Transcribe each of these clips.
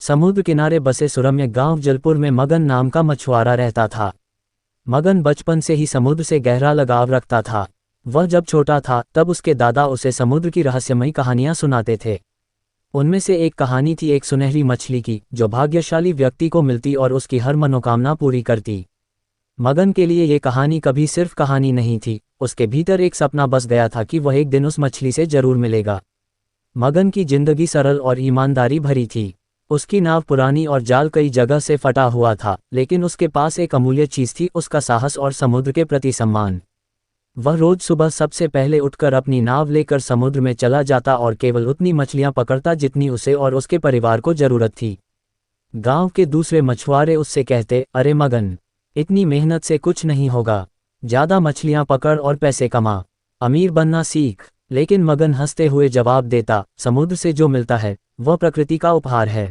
समुद्र किनारे बसे सुरम्य गांव जलपुर में मगन नाम का मछुआरा रहता था। मगन बचपन से ही समुद्र से गहरा लगाव रखता था। वह जब छोटा था तब उसके दादा उसे समुद्र की रहस्यमयी कहानियां सुनाते थे। उनमें से एक कहानी थी एक सुनहरी मछली की, जो भाग्यशाली व्यक्ति को मिलती और उसकी हर मनोकामना पूरी करती। मगन के लिए ये कहानी कभी सिर्फ कहानी नहीं थी, उसके भीतर एक सपना बस गया था कि वह एक दिन उस मछली से जरूर मिलेगा। मगन की जिंदगी सरल और ईमानदारी भरी थी। उसकी नाव पुरानी और जाल कई जगह से फटा हुआ था, लेकिन उसके पास एक अमूल्य चीज थी, उसका साहस और समुद्र के प्रति सम्मान। वह रोज सुबह सबसे पहले उठकर अपनी नाव लेकर समुद्र में चला जाता और केवल उतनी मछलियां पकड़ता जितनी उसे और उसके परिवार को जरूरत थी। गांव के दूसरे मछुआरे उससे कहते, अरे मगन, इतनी मेहनत से कुछ नहीं होगा, ज्यादा मछलियां पकड़ और पैसे कमा, अमीर बनना सीख। लेकिन मगन हंसते हुए जवाब देता, समुद्र से जो मिलता है वह प्रकृति का उपहार है,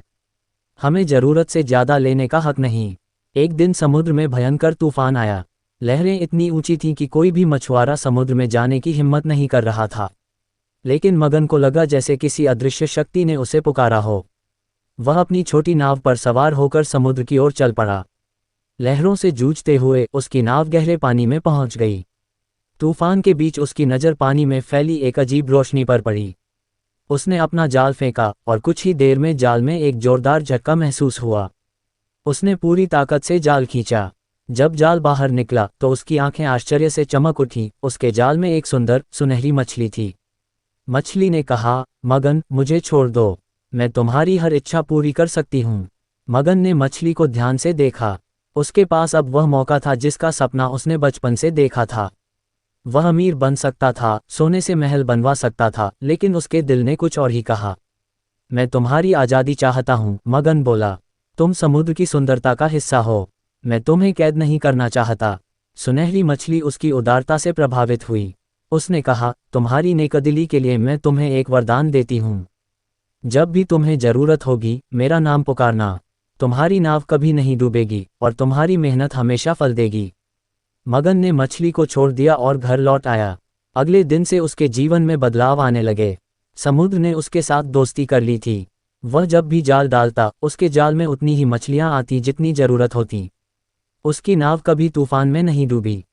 हमें जरूरत से ज्यादा लेने का हक नहीं। एक दिन समुद्र में भयंकर तूफान आया। लहरें इतनी ऊंची थीं कि कोई भी मछुआरा समुद्र में जाने की हिम्मत नहीं कर रहा था। लेकिन मगन को लगा जैसे किसी अदृश्य शक्ति ने उसे पुकारा हो। वह अपनी छोटी नाव पर सवार होकर समुद्र की ओर चल पड़ा। लहरों से जूझते हुए उसकी नाव गहरे पानी में पहुंच गई। तूफान के बीच उसकी नज़र पानी में फैली एक अजीब रोशनी पर पड़ी। उसने अपना जाल फेंका और कुछ ही देर में जाल में एक जोरदार झटका महसूस हुआ। उसने पूरी ताकत से जाल खींचा। जब जाल बाहर निकला तो उसकी आंखें आश्चर्य से चमक उठी। उसके जाल में एक सुंदर सुनहरी मछली थी। मछली ने कहा, मगन, मुझे छोड़ दो, मैं तुम्हारी हर इच्छा पूरी कर सकती हूँ। मगन ने मछली को ध्यान से देखा। उसके पास अब वह मौका था जिसका सपना उसने बचपन से देखा था। वह अमीर बन सकता था, सोने से महल बनवा सकता था, लेकिन उसके दिल ने कुछ और ही कहा। मैं तुम्हारी आज़ादी चाहता हूँ, मगन बोला। तुम समुद्र की सुंदरता का हिस्सा हो, मैं तुम्हें कैद नहीं करना चाहता। सुनहरी मछली उसकी उदारता से प्रभावित हुई। उसने कहा, तुम्हारी नेकदिली के लिए मैं तुम्हें एक वरदान देती हूँ। जब भी तुम्हें जरूरत होगी मेरा नाम पुकारना। तुम्हारी नाव कभी नहीं डूबेगी और तुम्हारी मेहनत हमेशा फल देगी। मगन ने मछली को छोड़ दिया और घर लौट आया। अगले दिन से उसके जीवन में बदलाव आने लगे। समुद्र ने उसके साथ दोस्ती कर ली थी। वह जब भी जाल डालता उसके जाल में उतनी ही मछलियां आती जितनी जरूरत होती। उसकी नाव कभी तूफान में नहीं डूबी।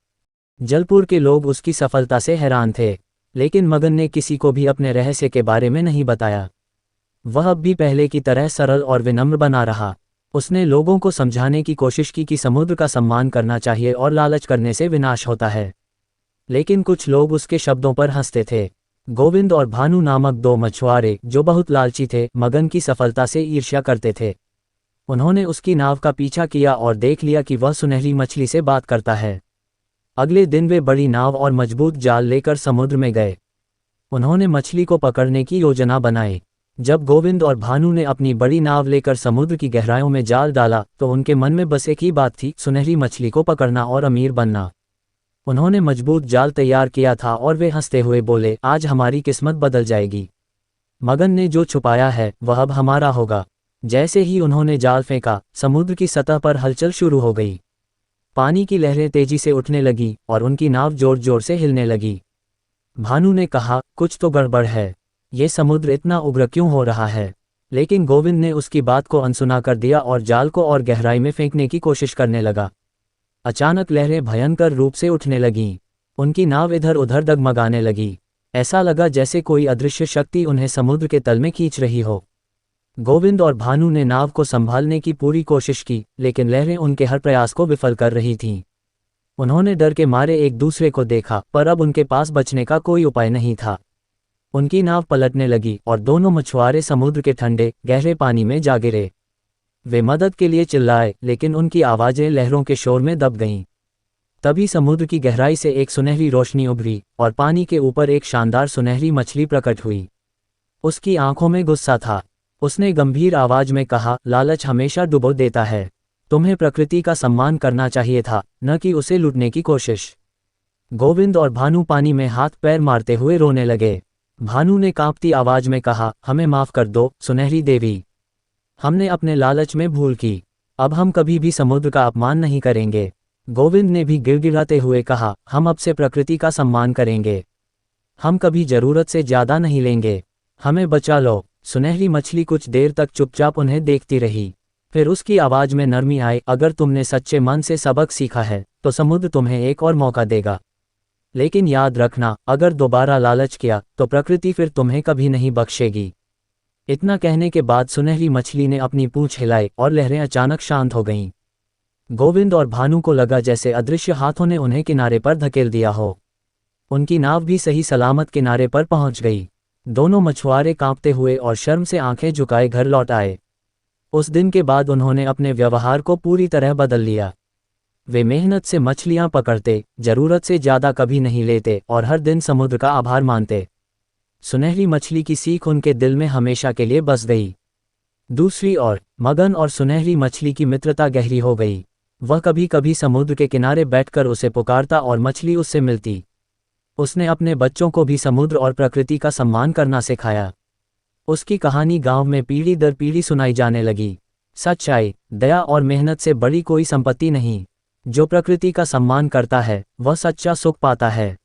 जलपुर के लोग उसकी सफलता से हैरान थे, लेकिन मगन ने किसी को भी अपने रहस्य के बारे में नहीं बताया। वह अब भी पहले की तरह सरल और विनम्र बना रहा। उसने लोगों को समझाने की कोशिश की कि समुद्र का सम्मान करना चाहिए और लालच करने से विनाश होता है। लेकिन कुछ लोग उसके शब्दों पर हंसते थे। गोविंद और भानु नामक दो मछुआरे, जो बहुत लालची थे, मगन की सफलता से ईर्ष्या करते थे। उन्होंने उसकी नाव का पीछा किया और देख लिया कि वह सुनहरी मछली से बात करता है। अगले दिन वे बड़ी नाव और मजबूत जाल लेकर समुद्र में गए। उन्होंने मछली को पकड़ने की योजना बनाई। जब गोविंद और भानु ने अपनी बड़ी नाव लेकर समुद्र की गहराइयों में जाल डाला तो उनके मन में बस एक ही बात थी, सुनहरी मछली को पकड़ना और अमीर बनना। उन्होंने मजबूत जाल तैयार किया था और वे हंसते हुए बोले, आज हमारी किस्मत बदल जाएगी। मगन ने जो छुपाया है वह अब हमारा होगा। जैसे ही उन्होंने जाल फेंका, समुद्र की सतह पर हलचल शुरू हो गई। पानी की लहरें तेजी से उठने लगी और उनकी नाव जोर जोर से हिलने लगी। भानु ने कहा, कुछ तो गड़बड़ है, ये समुद्र इतना उग्र क्यों हो रहा है? लेकिन गोविंद ने उसकी बात को अनसुना कर दिया और जाल को और गहराई में फेंकने की कोशिश करने लगा। अचानक लहरें भयंकर रूप से उठने लगीं। उनकी नाव इधर उधर डगमगाने लगी। ऐसा लगा जैसे कोई अदृश्य शक्ति उन्हें समुद्र के तल में खींच रही हो। गोविंद और भानु ने नाव को संभालने की पूरी कोशिश की, लेकिन लहरें उनके हर प्रयास को विफल कर रही थीं। उन्होंने डर के मारे एक दूसरे को देखा, पर अब उनके पास बचने का कोई उपाय नहीं था। उनकी नाव पलटने लगी और दोनों मछुआरे समुद्र के ठंडे गहरे पानी में जा गिरे। वे मदद के लिए चिल्लाए, लेकिन उनकी आवाजें लहरों के शोर में दब गईं। तभी समुद्र की गहराई से एक सुनहरी रोशनी उभरी और पानी के ऊपर एक शानदार सुनहरी मछली प्रकट हुई। उसकी आंखों में गुस्सा था। उसने गंभीर आवाज में कहा, लालच हमेशा डुबो देता है। तुम्हें प्रकृति का सम्मान करना चाहिए था, न कि उसे लूटने की कोशिश। गोविंद और भानु पानी में हाथ पैर मारते हुए रोने लगे। भानु ने कांपती आवाज में कहा, हमें माफ कर दो सुनहरी देवी। हमने अपने लालच में भूल की। अब हम कभी भी समुद्र का अपमान नहीं करेंगे। गोविंद ने भी गिड़गिड़ाते हुए कहा, हम अब से प्रकृति का सम्मान करेंगे। हम कभी जरूरत से ज्यादा नहीं लेंगे। हमें बचा लो। सुनहरी मछली कुछ देर तक चुपचाप उन्हें देखती रही। फिर उसकी आवाज में नरमी आई, अगर तुमने सच्चे मन से सबक सीखा है तो समुद्र तुम्हें एक और मौका देगा। लेकिन याद रखना, अगर दोबारा लालच किया तो प्रकृति फिर तुम्हें कभी नहीं बख्शेगी। इतना कहने के बाद सुनहरी मछली ने अपनी पूंछ हिलाई और लहरें अचानक शांत हो गईं। गोविंद और भानु को लगा जैसे अदृश्य हाथों ने उन्हें किनारे पर धकेल दिया हो। उनकी नाव भी सही सलामत किनारे पर पहुंच गई। दोनों मछुआरे कांपते हुए और शर्म से आंखें झुकाए घर लौट आए। उस दिन के बाद उन्होंने अपने व्यवहार को पूरी तरह बदल लिया। वे मेहनत से मछलियां पकड़ते, जरूरत से ज्यादा कभी नहीं लेते और हर दिन समुद्र का आभार मानते। सुनहरी मछली की सीख उनके दिल में हमेशा के लिए बस गई। दूसरी ओर मगन और सुनहरी मछली की मित्रता गहरी हो गई। वह कभी कभी समुद्र के किनारे बैठकर उसे पुकारता और मछली उससे मिलती। उसने अपने बच्चों को भी समुद्र और प्रकृति का सम्मान करना सिखाया। उसकी कहानी गांव में पीढ़ी दर पीढ़ी सुनाई जाने लगी। सच्चाई, दया और मेहनत से बड़ी कोई संपत्ति नहीं। जो प्रकृति का सम्मान करता है वह सच्चा सुख पाता है।